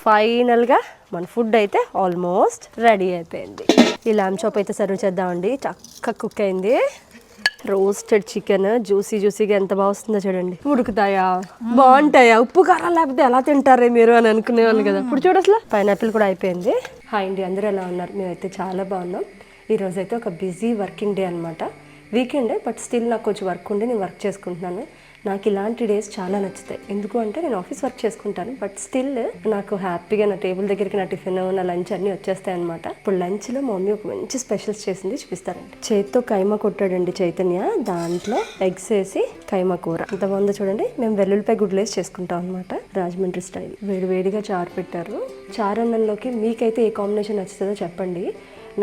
ఫైనల్గా మన ఫుడ్ అయితే ఆల్మోస్ట్ రెడీ అయిపోయింది. ఈ ల్యామ్ చాప్ అయితే సర్వ్ చేద్దామండి. చక్కగా కుక్ అయింది. రోస్టెడ్ చికెన్ జ్యూసీగా ఎంత బాగా వస్తుందో చూడండి. ఉడుకుతాయా, బాగుంటాయా, ఉప్పు కారం లేకపోతే ఎలా తింటారే మీరు అని అనుకునేవాళ్ళు కదా. ఇప్పుడు చూడు అసలు పైనాపిల్ కూడా అయిపోయింది. హాయ్ అండి, అందరూ ఎలా ఉన్నారు? మేమైతే చాలా బాగున్నాం. ఈరోజు అయితే ఒక బిజీ వర్కింగ్ డే అనమాట. వీకెండ్ బట్ స్టిల్ నాకు కొంచెం వర్క్ ఉండి నేను వర్క్ చేసుకుంటున్నాను. నాకు ఇలాంటి డేస్ చాలా నచ్చుతాయి. ఎందుకు అంటే నేను ఆఫీస్ వర్క్ చేసుకుంటాను బట్ స్టిల్ నాకు హ్యాపీగా నా టేబుల్ దగ్గరికి నా టిఫిన్ నా లంచ్ అన్నీ వచ్చేస్తాయి అనమాట. ఇప్పుడు లంచ్లో మా మమ్మీ ఒక మంచి స్పెషల్స్ చేసింది, చూపిస్తారండి. చేత్తో కైమా కొట్టాడండి చైతన్య. దాంట్లో ఎగ్స్ వేసి కైమా కూర ఎంత బాగుందో చూడండి. మేము వెల్లుల్లిపాయ గుడ్లు వేసి చేసుకుంటాం అనమాట, రాజమండ్రి స్టైల్. వేడివేడిగా చారు పెట్టారు. చారు అన్నంలోకి మీకైతే ఏ కాంబినేషన్ నచ్చుతుందో చెప్పండి.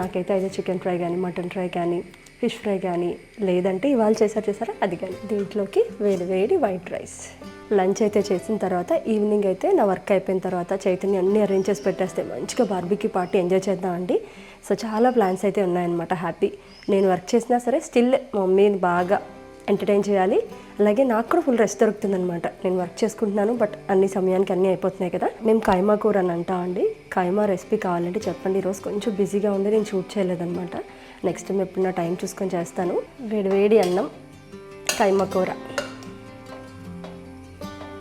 నాకైతే అయితే చికెన్ ఫ్రై కానీ, మటన్ ఫ్రై కానీ, ఫిష్ ఫ్రై కానీ, లేదంటే ఇవాళ చేశారా అది కానీ. దీంట్లోకి వేడి వైట్ రైస్. లంచ్ అయితే చేసిన తర్వాత ఈవినింగ్ అయితే నా వర్క్ అయిపోయిన తర్వాత చైతన్య అన్నీ అరేంజ్ చేసి పెట్టేస్తే మంచిగా బార్బీక్యూ పార్టీ ఎంజాయ్ చేద్దామండి. సో చాలా ప్లాన్స్ అయితే ఉన్నాయన్నమాట. హ్యాపీ నేను వర్క్ చేసినా సరే స్టిల్ మా మమ్మీని బాగా ఎంటర్టైన్ చేయాలి. అలాగే నాకు కూడా ఫుల్ రెస్ట్ దొరుకుతుంది అనమాట. నేను వర్క్ చేసుకుంటున్నాను బట్ అన్ని సమయానికి అన్నీ అయిపోతున్నాయి కదా. మేము కైమా కూర అని అంటామండి. కైమా రెసిపీ కావాలంటే చెప్పండి. ఈరోజు కొంచెం బిజీగా ఉండి నేను షూట్ చేయలేదన్నమాట. నెక్స్ట్ టైం ఎప్పుడన్నా టైం చూసుకొని చేస్తాను. వేడి అన్నం, కైమా కూర.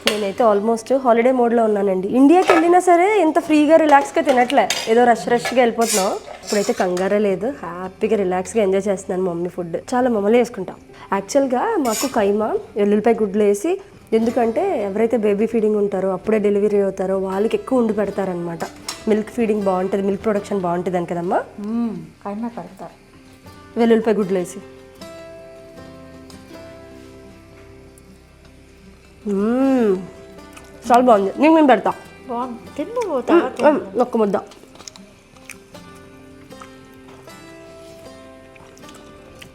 నేనైతే ఆల్మోస్ట్ హాలిడే మోడ్లో ఉన్నానండి. ఇండియాకి వెళ్ళినా సరే ఇంత ఫ్రీగా రిలాక్స్గా తినట్లే, ఏదో రష్గా వెళ్ళిపోతున్నాం. ఇప్పుడైతే కంగారే లేదు, హ్యాపీగా రిలాక్స్గా ఎంజాయ్ చేస్తున్నాను. మమ్మీ ఫుడ్ చాలా మమ్మల్ని వేసుకుంటాం. యాక్చువల్గా మాకు కైమా వెల్లుల్లిపాయ గుడ్లు వేసి, ఎందుకంటే ఎవరైతే బేబీ ఫీడింగ్ ఉంటారో అప్పుడే డెలివరీ అవుతారో వాళ్ళకి ఎక్కువ ఉండి పెడతారనమాట. మిల్క్ ఫీడింగ్ బాగుంటుంది, మిల్క్ ప్రొడక్షన్ బాగుంటుంది అని కదమ్మా. కైమా పెడతారు వెల్లుల్లిపాయ గుడ్లు వేసి. చాలా బాగుంది. నేను పెడతా. ఒక్క ముద్ద.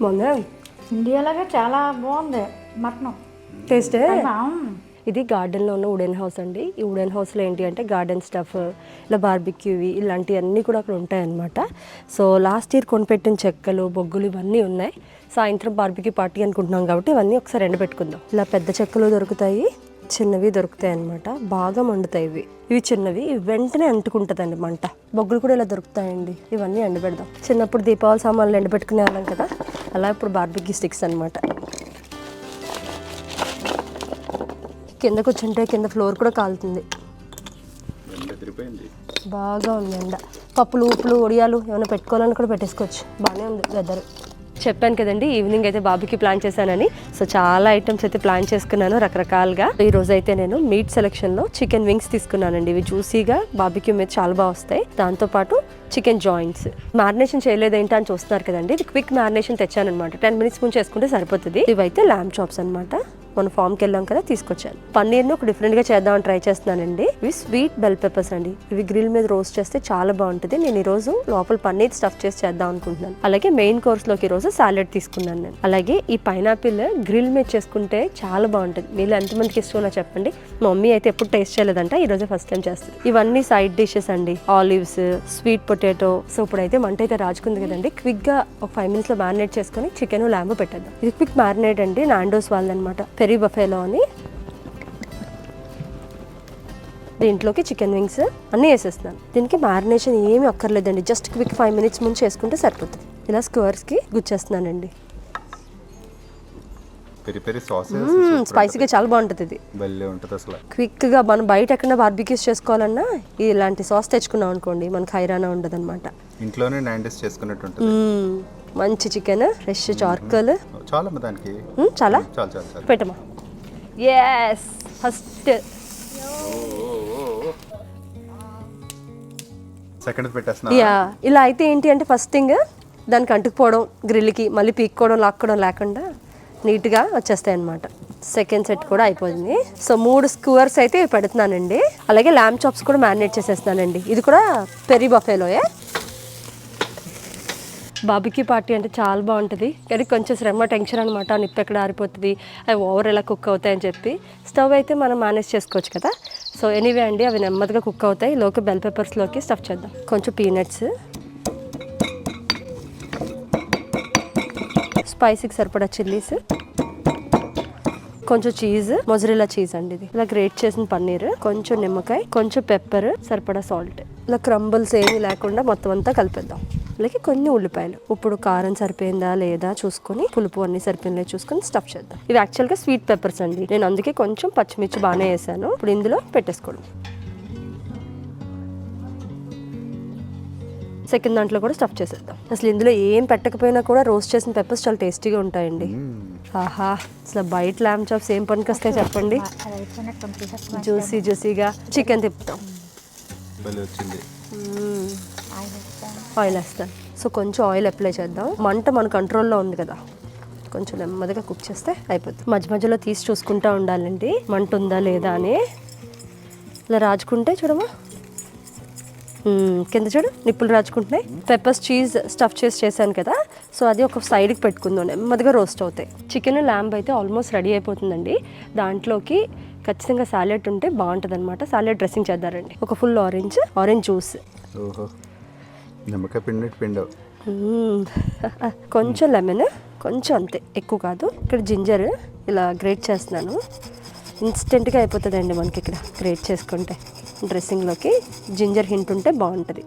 బాగుందా? ఇండియాలాగా చాలా బాగుంది మటన్ టేస్ట్. ఇది గార్డెన్లో ఉన్న వుడెన్ హౌస్ అండి. ఈ వుడెన్ హౌస్లో ఏంటి అంటే గార్డెన్ స్టఫ్, ఇలా బార్బిక్యూవి ఇలాంటివన్నీ కూడా అక్కడ ఉంటాయన్నమాట. సో లాస్ట్ ఇయర్ కొనిపెట్టిన చెక్కలు, బొగ్గులు ఇవన్నీ ఉన్నాయి. సాయంత్రం బార్బిక్యూ పార్టీ అనుకుంటున్నాం కాబట్టి ఇవన్నీ ఒకసారి ఎండబెట్టుకుందాం. ఇలా పెద్ద చెక్కలు దొరుకుతాయి, చిన్నవి దొరుకుతాయి అన్నమాట. బాగా మండుతాయి ఇవి చిన్నవి, ఇవి వెంటనే అంటుకుంటుందండి మంట. బొగ్గులు కూడా ఇలా దొరుకుతాయండి. ఇవన్నీ ఎండబెడదాం. చిన్నప్పుడు దీపావళి సామాన్లు ఎండబెట్టుకునే వాళ్ళం కదా, అలా ఇప్పుడు బార్బిక్యూ స్టిక్స్ అనమాట. కింద కూర్చుంటే కింద ఫ్లోర్ కూడా కాలుతుంది. బాగా ఉంది ఎండ. పప్పులు, ఉప్పులు, ఒడియాలు ఏమైనా పెట్టుకోవాలని కూడా పెట్టేసుకోవచ్చు. బాగానే ఉంది వెదర్. చెప్పాను కదండి ఈవినింగ్ అయితే బాబుకి ప్లాన్ చేశానని. సో చాలా ఐటమ్స్ అయితే ప్లాన్ చేసుకున్నాను రకరకాలుగా. ఈ రోజు అయితే నేను మీట్ సెలెక్షన్లో చికెన్ వింగ్స్ తీసుకున్నానండి. ఇవి జ్యూసీగా బాబుకి మీద చాలా బాగా వస్తాయి. దాంతోపాటు చికెన్ జాయింట్స్. మ్యారినేషన్ చేయలేదేంటి అని చూస్తున్నారు కదండి, ఇది క్విక్ మ్యారినేషన్ తెచ్చానమాట. 10 minutes ముందు చేసుకుంటే సరిపోతుంది. ఇవైతే ల్యామ్ చాప్స్ అనమాట. మన ఫామ్కి వెళ్ళాం కదా, తీసుకొచ్చాను. పన్నీర్ను ఒక డిఫరెంట్గా చేద్దామని ట్రై చేస్తున్నానండి. ఇవి స్వీట్ బెల్ పెప్పర్స్ అండి. ఇవి గ్రిల్ మీద రోస్ట్ చేస్తే చాలా బాగుంటుంది. నేను ఈరోజు లోపల పన్నీర్ స్టఫ్ చేసి చేద్దాం అనుకుంటున్నాను. అలాగే మెయిన్ కోర్స్లోకి ఈరోజు సాలెడ్ తీసుకున్నాను నేను. అలాగే ఈ పైనాపిల్ గ్రిల్ మీద చేసుకుంటే చాలా బాగుంటుంది. మీరు ఎంతమందికి ఇష్టమో చెప్పండి. మా మమ్మీ అయితే ఎప్పుడు టేస్ట్ చేయలేదంట, ఈ రోజే ఫస్ట్ టైం చేస్తుంది. ఇవన్నీ సైడ్ డిషెస్ అండి. Olives, sweet potato. సో ఇప్పుడైతే మంట అయితే రాజుకుంది కదండి, క్విక్గా ఒక 5 minutes మ్యారినేట్ చేసుకుని చికెన్ ల్యాంబో పెట్టేద్దాం. ఇది క్విక్ మ్యారినేట్ అండి, నాండోస్ వాళ్ళదనమాట, పెరి బఫేలో అని. దీంట్లోకి చికెన్ వింగ్స్ అన్నీ వేసేస్తున్నాను. దీనికి మ్యారినేషన్ ఏమీ అక్కర్లేదండి, జస్ట్ క్విక్ 5 minutes ముందు చేసుకుంటే సరిపోతుంది. ఇలా స్క్వేర్స్కి గుచ్చేస్తున్నానండి. స్పైసీగా చాలా బాగుంటుంది. ఇది క్విక్గా మనం బయట ఎక్కడ బార్బిక్యూస్ చేసుకోవాలన్నా ఇలాంటి సాస్ తెచ్చుకున్నాం అనుకోండి, మనకు హైరానా ఉండదు అనమాట. ఇంట్లోనే నాండీస్ చేసుకున్నట్టు ఉంటుంది. మంచి చికెన్, ఫ్రెష్ చార్కల్. చాలా పెట్టమా. ఎస్, ఫస్ట్ సెకండ్ పెట్టేస్తున్నా. యా, ఇలా అయితే ఏంటి అంటే ఫస్ట్ థింగ్ దానికి అంటుకుపోవడం, గ్రిల్కి మళ్ళీ పీక్కోవడం, లాక్కోవడం లేకుండా నీట్గా వచ్చేస్తాయి అనమాట. సెకండ్ సెట్ కూడా అయిపోయింది. సో 3 స్క్వేర్స్ అయితే పెడుతున్నానండి. అలాగే ల్యామ్ చాప్స్ కూడా మ్యారినేట్ చేసేస్తున్నానండి. ఇది కూడా పెరి బఫేలోయే. బాబిక్యూ పార్టీ అంటే చాలా బాగుంటుంది, కానీ కొంచెం శ్రమ, టెన్షన్ అనమాట. నిప్పు ఎక్కడ ఆరిపోతుంది, అవి ఓవర్ ఎలా కుక్ అవుతాయని చెప్పి. స్టవ్ అయితే మనం మేనేజ్ చేసుకోవచ్చు కదా. సో ఎనీవే అండి, అవి నెమ్మదిగా కుక్ అవుతాయి. లోకి బెల్ పెప్పర్స్లోకి స్టఫ్ చేద్దాం. కొంచెం పీనట్స్, స్పైసీకి సరిపడా చిల్లీస్, కొంచెం చీజ్, మొజరెల్లా చీజ్ అండి ఇది. ఇలా గ్రేట్ చేసిన పన్నీర్, కొంచెం నిమ్మకాయ, కొంచెం పెప్పర్, సరిపడా సాల్ట్. ఇలా క్రంబుల్స్ ఏమీ లేకుండా మొత్తం అంతా కలిపేద్దాం. అలాగే కొన్ని ఉల్లిపాయలు. ఇప్పుడు కారం సరిపోయిందా లేదా చూసుకొని, పులుపు అన్ని సరిపోయిందా చూసుకొని స్టఫ్ చేద్దాం. ఇవి యాక్చువల్గా స్వీట్ పెప్పర్స్ అండి. నేను అందుకే కొంచెం పచ్చిమిర్చి బాగానే వేసాను. ఇప్పుడు ఇందులో పెట్టేసుకోండి. సెకండ్ దాంట్లో కూడా స్టఫ్ చేసేద్దాం. అసలు ఇందులో ఏం పెట్టకపోయినా కూడా రోస్ట్ చేసిన పెప్పర్స్ చాలా టేస్టీగా ఉంటాయండి. ఆహా, అసలు బయట ల్యామ్ చాప్స్ ఏం పనికి వస్తాయి చెప్పండి. జ్యూసీ జ్యూసీగా చికెన్ తిప్పుతాం. వచ్చింది. ఆయిల్ వేస్తాను. సో కొంచెం ఆయిల్ అప్లై చేద్దాం. మంట మన కంట్రోల్లో ఉంది కదా, కొంచెం నెమ్మదిగా కుక్ చేస్తే అయిపోతుంది. మధ్య మధ్యలో తీసి చూసుకుంటూ ఉండాలండి మంట ఉందా లేదా అని. ఇలా రాజుకుంటే చూడమా, కింద చూడు నిప్పులు రాచుకుంటున్నాయి. పెప్పర్స్ చీజ్ స్టఫ్ చేశాను కదా, సో అది ఒక సైడ్కి పెట్టుకుందాం, నెమ్మదిగా రోస్ట్ అవుతాయి. చికెన్ ల్యాంబ్ అయితే ఆల్మోస్ట్ రెడీ అయిపోతుందండి. దాంట్లోకి ఖచ్చితంగా సాలెడ్ ఉంటే బాగుంటుంది అనమాట. సాలెడ్ డ్రెస్సింగ్ చేద్దారండి. ఒక ఫుల్ ఆరెంజ్ జ్యూస్, ఓహో నిమ్మకాయ పిండి కొంచెం లెమన్, కొంచెం అంతే, ఎక్కువ కాదు. ఇక్కడ జింజర్ ఇలా గ్రేట్ చేస్తున్నాను. ఇన్స్టెంట్గా అయిపోతుందండి మనకి ఇక్కడ గ్రేట్ చేసుకుంటే. డ్రెస్సింగ్లోకి జింజర్ హింట్ ఉంటే బాగుంటుంది.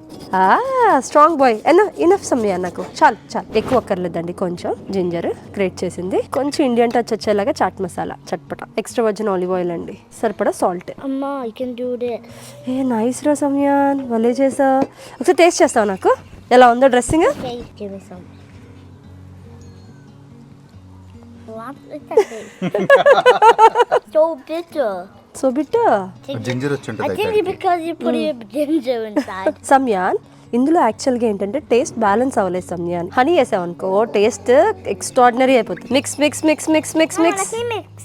స్ట్రాంగ్ బాయ్ ఇనఫ్ సమయా, నాకు చాలు ఎక్కువ అక్కర్లేదండి. కొంచెం జింజర్ గ్రేట్ చేసింది, కొంచెం ఇండియన్ టచ్ వచ్చేలాగా చాట్ మసాలా, చట్పట, ఎక్స్ట్రా వర్జిన్ ఆలివ్ ఆయిల్ అండి, సరిపడా సాల్ట్. ఏ నైస్ రా సమయాన్, భలే చేసా. ఒకసారి టేస్ట్ చేస్తావు నాకు ఎలా ఉందో డ్రెస్సింగ్. So bitter. జింజర్ వచ్చి I think it's because you put ginger inside. సమయాన్, ఇందులో యాక్చువల్గా ఏంటంటే టేస్ట్ బ్యాలెన్స్ అవ్వలేదు సమయాన్. హనీ వేసావు అనుకో టేస్ట్ ఎక్స్ట్రాడినరీ అయిపోతుంది. Mix mix mix mix mix mix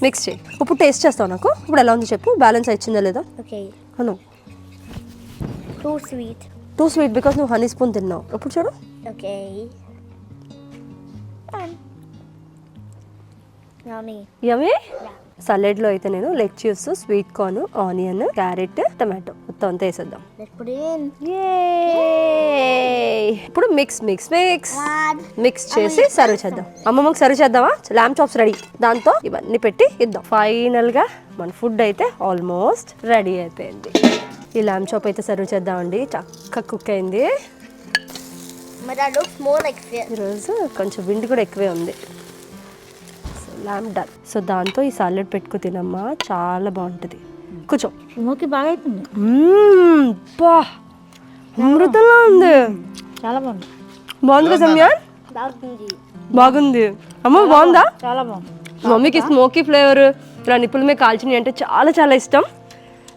mix చేయి. ఇప్పుడు టేస్ట్ చేస్తావు నాకు. ఇప్పుడు ఎలా ఉంది చెప్పు, బ్యాలెన్స్ ఇచ్చిందా లేదా? Okay. Anu Too sweet. Two sweet because నువ్వు హనీ స్పూన్ తిన్నావు. ఇప్పుడు చూడు. Okay. Yummy. యమ్మీ. సలాడ్లో అయితే నేను lettuce, sweet corn, onion, carrot, tomato మొత్తం అంతా వేసేద్దాం. Let's put it in. ఇప్పుడు mix mix mix One. Mix చేసి సర్వ్ చేద్దాం. అమ్మమ్మకి సర్వ్ చేద్దామా? ల్యామ్ చాప్స్ రెడీ. దాంతో ఇవన్నీ పెట్టి ఇద్దాం. ఫైనల్గా మన ఫుడ్ అయితే ఆల్మోస్ట్ రెడీ అయిపోయింది. ఈ ల్యామ్ చాప్ అయితే సర్వ్ చేద్దామండి. చక్కగా కుక్ అయింది. But that looks more like fish. ఈరోజు కొంచెం విండి కూడా ఎక్కువే ఉంది. ల్యామ్ డన్. సో దాంతో ఈ సాలెడ్ పెట్టుకు తినమ్మా, చాలా బాగుంటుంది. కూర్చో. స్మోకీ బాగా అవుతుంది, బా అమృతంలా ఉంది. చాలా బాగుంది. బాగుంది కదా సమయాన్? బాగుంది. అమ్మ బాగుందా? చాలా బాగుంది. మమ్మీకి స్మోకీ ఫ్లేవర్ ఇలా నిప్పుల మీద కాల్చినవి అంటే చాలా చాలా ఇష్టం.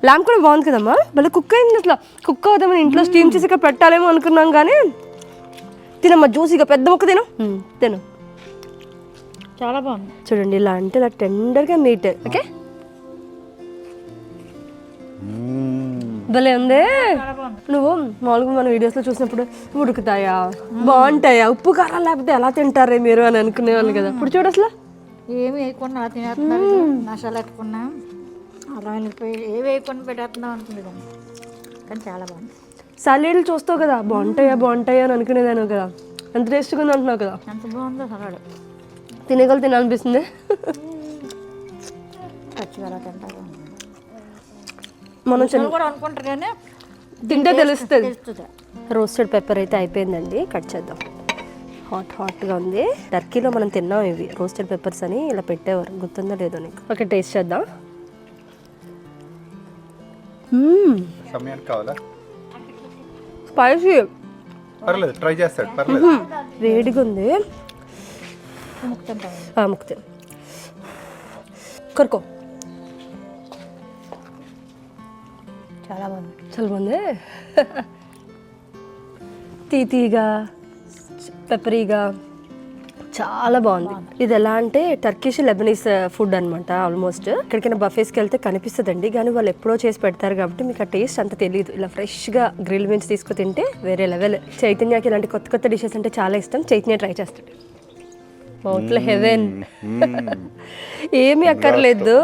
ల్యామ్ కూడా బాగుంది కదమ్మా, భలే కుక్ అయింది. అసలు కుక్ అవుతామని ఇంట్లో స్టీమ్ చేసి ఇక్కడ పెట్టాలేమో అనుకున్నాం కానీ తినమ్మా, జ్యూసీగా పెద్ద ముక్క తిను. తిను. చాలా బాగుంది. చూడండి ఇలా అంటే ఇలా టెండర్గా మీట్. ఓకే భలే ఉంది. నువ్వు మామూలుగా మన వీడియోస్లో చూసినప్పుడు ఉడుకుతాయా, బాగుంటాయా, ఉప్పు కారం లేకపోతే ఎలా తింటారే మీరు అని అనుకునేవాళ్ళు కదా. ఇప్పుడు చూడు అసలు ఏమి వేయకుండా అలా తినేస్తున్నారు, మసాలా పెట్టుకున్నా అలా వెళ్ళిపోయి ఏవి వేయకుండా పెట్టేస్తున్నాం అనుకుంది దాన్ని. కానీ చాలా బాగుంది. సాలెడ్లు చూస్తావు కదా, బాగుంటాయా అని అనుకునేదాను కదా. ఎంత టేస్ట్గా ఉంది అంటున్నావు కదా. ఎంత బాగుందో సలాడ్. తినేగలు తినాలనిపిస్తుంది. పచ్చిగా అలా తింటారు మనం కూడా అనుకుంటారు కానీ తింటే తెలుస్తుంది. తెలుస్తుంది. రోస్టెడ్ పెప్పర్ అయితే అయిపోయిందండి. కట్ చేద్దాం. హాట్గా ఉంది. టర్కీలో మనం తిన్నాం ఇవి రోస్టెడ్ పెప్పర్స్ అని, ఇలా పెట్టేవారు, గుర్తుందో లేదో నీకు. ఓకే టేస్ట్ చేద్దాం. సమయానికి కావాలా? స్పైసీ. పర్లేదు, ట్రై చేస్తాడు, పర్లేదు. వేడిగా ఉంది. ముక్తి కొరుకో. చాలా బాగుంది. చాలా బాగుంది. తీగా పెప్పరీగా చాలా బాగుంది. ఇది ఎలా అంటే టర్కిష్ లెబనీస్ ఫుడ్ అనమాట. ఆల్మోస్ట్ ఎక్కడికైనా బఫేస్కి వెళ్తే కనిపిస్తుందండి, కానీ వాళ్ళు ఎప్పుడో చేసి పెడతారు కాబట్టి మీకు ఆ టేస్ట్ అంత తెలియదు. ఇలా ఫ్రెష్గా గ్రిల్ నుంచి తీసుకు తింటే వేరే లెవెల్. చైతన్యకి ఇలాంటి కొత్త కొత్త డిషెస్ అంటే చాలా ఇష్టం. చైతన్య ట్రై చేస్తాడు. మౌత్లో హెవెన్. ఏమీ అక్కర్లేదు,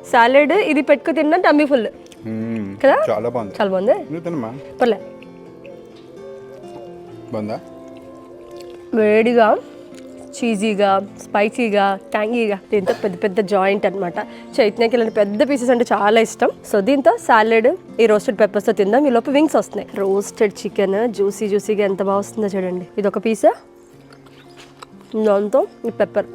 సాలెడ్ ఇది పెట్టుకు తిన్నా టమ్మీ ఫుల్ కదా. చాలా బాగుంది. చాలా బాగుంది. పర్లే. బాగుందా? వేడిగా చీజీగా, స్పైసీగా, ట్యాంగీగా, దీంతో పెద్ద పెద్ద జాయింట్ అనమాట. చైతన్యకి ఇలాంటి పెద్ద పీసెస్ అంటే చాలా ఇష్టం. సో దీంతో సాలెడ్, ఈ రోస్టెడ్ పెప్పర్స్తో తిందాం. ఈ లోపు వింగ్స్ వస్తున్నాయి. రోస్టెడ్ చికెన్ జ్యూసీగా ఎంత బాగా వస్తుందో చూడండి. ఇది ఒక పీసా, దాంతో ఈ పెప్పర్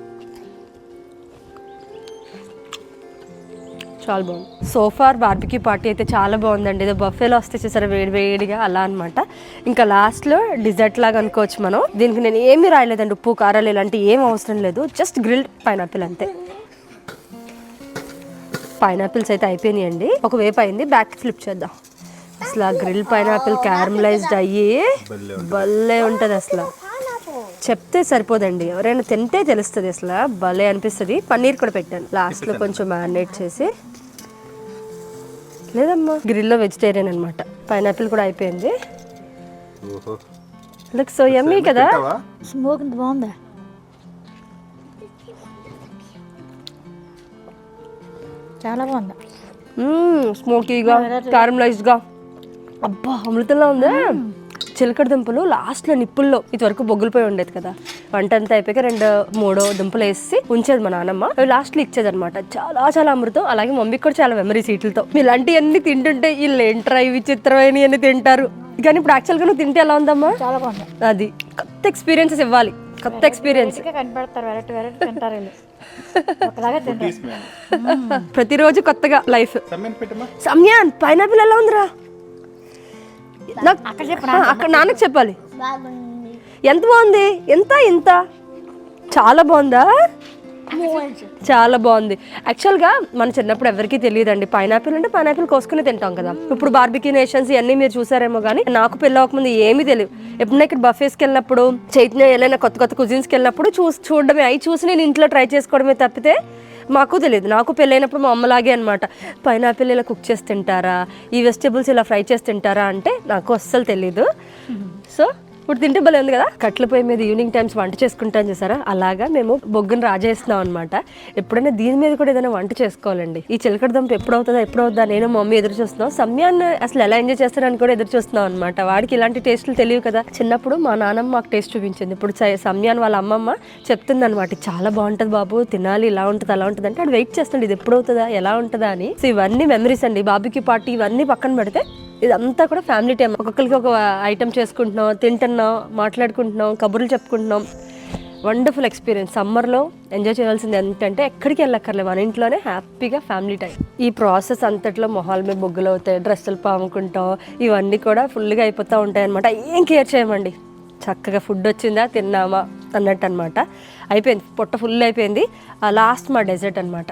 చాలా బాగుంది. సోఫార్ బార్బిక్యూ పార్టీ అయితే చాలా బాగుందండి. ఏదో బఫేలో వస్తే చేసారా వేడిగా అలా అనమాట. ఇంకా లాస్ట్లో డిజర్ట్ లాగా అనుకోవచ్చు మనం. దీనికి నేను ఏమీ రాయలేదండి, ఉప్పు కారాలు ఇలాంటి ఏం అవసరం లేదు. జస్ట్ గ్రిల్డ్ పైనాపిల్ అంతే. పైనాపిల్స్ అయితే అయిపోయినాయండి. ఒక వేపు అయింది, బ్యాక్ ఫ్లిప్ చేద్దాం. అసలు ఆ గ్రిల్ పైనాపిల్ క్యారమలైజ్డ్ అయ్యి భలే ఉంటుంది. అసలు చెప్తే సరిపోదండి, ఎవరైనా తింటే తెలుస్తుంది. అసలు భలే అనిపిస్తుంది. పన్నీర్ కూడా పెట్టాను లాస్ట్లో కొంచెం మ్యారినేట్ చేసి. లేదమ్మా, గ్రిల్లో వెజిటేరియన్ అనమాట. పైనాపిల్ కూడా అయిపోయింది. లుక్ సో యమ్మీ కదా. స్మోక్ ఇంత బాగుందా? చాలా బాగుందా? స్మోకీగా, క్యారమలైజ్డ్గా, అబ్బా అమృతంలో ఉందా. చిలకడ దుంపలు లాస్ట్లో నిప్పుల్లో ఇదివరకు బొగ్గులపోయి ఉండేది కదా, వంట అంతా అయిపోయాక 2-3 దుంపలు వేసి ఉంచేది మా నాన్నమ్మ. అవి లాస్ట్లో ఇచ్చేది అనమాట. చాలా అమృతం. అలాగే మమ్మీకి కూడా చాలా మెమరీస్ వీటితో. ఇలాంటివన్నీ తింటుంటే వీళ్ళు ఏంట్రా ఇవి విచిత్రమైన అన్ని తింటారు. కానీ ఇప్పుడు యాక్చువల్గా నువ్వు తింటే ఎలా ఉందమ్మా? చాలా బాగుంది. అది కొత్త ఎక్స్పీరియన్సెస్ ఇవ్వాలి. కొత్త ఎక్స్పీరియన్స్ కనిపెడతారు, వెరైటీ తింటారు వీళ్ళు. ఒకలాగా తింటారు ప్రతిరోజు కొత్తగా లైఫ్. సమ్యాన్ పెట్టమ్మా. సమ్యాన్ పైనాపిల్ ఎలా ఉందిరా? అక్కడ నాన్నకు చెప్పాలి. ఎంత బాగుంది. ఇంత చాలా బాగుందా? చాలా బాగుంది. యాక్చువల్గా మన చిన్నప్పుడు ఎవరికీ తెలియదండి, పైనాపిల్ అంటే పైనాపిల్ కోసుకుని తింటాం కదా. ఇప్పుడు బార్బిక్యూ నేషన్స్ ఇవన్నీ మీరు చూసారేమో, కానీ నాకు పెళ్ళి అవ్వకముందు ఏమీ తెలియదు. ఎప్పుడైనా ఇక్కడ బఫేస్కి వెళ్ళినప్పుడు, చైతన్య ఏదైనా కొత్త కుజిన్స్కి వెళ్ళినప్పుడు చూడడమే, అవి చూసి నేను ఇంట్లో ట్రై చేసుకోవడమే తప్పితే మాకు తెలియదు. నాకు పెళ్ళైనప్పుడు మా అమ్మలాగే అనమాట. పైనాపిల్ ఇలా కుక్ చేసి తింటారా, ఈ వెజిటేబుల్స్ ఇలా ఫ్రై చేసి తింటారా అంటే నాకు అస్సలు తెలీదు. సో ఇప్పుడు తింటే భలే ఉంది కదా. కట్ల పొయ్యి మీద ఈవినింగ్ టైమ్స్ వంట చేసుకుంటాం చూసారా, అలాగా మేము బొగ్గును రాజేస్తున్నాం అనమాట. ఎప్పుడైనా దీని మీద కూడా ఏదైనా వంట చేసుకోవాలండి. ఈ చిలకడ దుంప ఎప్పుడవుతుందా నేను మా మమ్మీ ఎదురు చూస్తున్నాం. సమ్యాన్ని అసలు ఎలా ఎంజాయ్ చేస్తారని కూడా ఎదురు చూస్తున్నాం అనమాట. వాడికి ఇలాంటి టేస్టులు తెలియవు కదా. చిన్నప్పుడు మా నాన్నమ్మ మాకు టేస్ట్ చూపించింది. ఇప్పుడు సమ్యాన్ వాళ్ళ అమ్మమ్మ చెప్తుంది అనమాట, చాలా బాగుంటుంది బాబు, తినాలి, ఇలా ఉంటుంది అలా ఉంటుంది అంటే. అది వెయిట్ చేస్తుంది, ఇది ఎప్పుడవుతుందా ఎలా ఉంటుందా అని. సో ఇవన్నీ మెమరీస్ అండి. బార్బిక్యూ పార్టీ ఇవన్నీ పక్కన పెడితే ఇదంతా కూడా ఫ్యామిలీ టైం. ఒక్కొక్కరికి ఒక ఐటమ్ చేసుకుంటున్నాం, తింటున్నాం, మాట్లాడుకుంటున్నాం, కబుర్లు చెప్పుకుంటున్నాం. Wonderful experience. సమ్మర్లో ఎంజాయ్ చేయాల్సింది ఏంటంటే ఎక్కడికి వెళ్ళక్కర్లేదు, మన ఇంట్లోనే హ్యాపీగా ఫ్యామిలీ టైం. ఈ ప్రాసెస్ అంతట్లో మొహాల మీద బొగ్గులు అవుతాయి, డ్రెస్సులు పాముకుంటాం, ఇవన్నీ కూడా ఫుల్గా అయిపోతూ ఉంటాయి అనమాట. ఏం కేర్ చేయమండి, చక్కగా ఫుడ్ వచ్చిందా తిన్నామా అన్నట్టు అనమాట. అయిపోయింది, పొట్ట ఫుల్ అయిపోయింది. లాస్ట్ మా డెజర్ట్ అనమాట.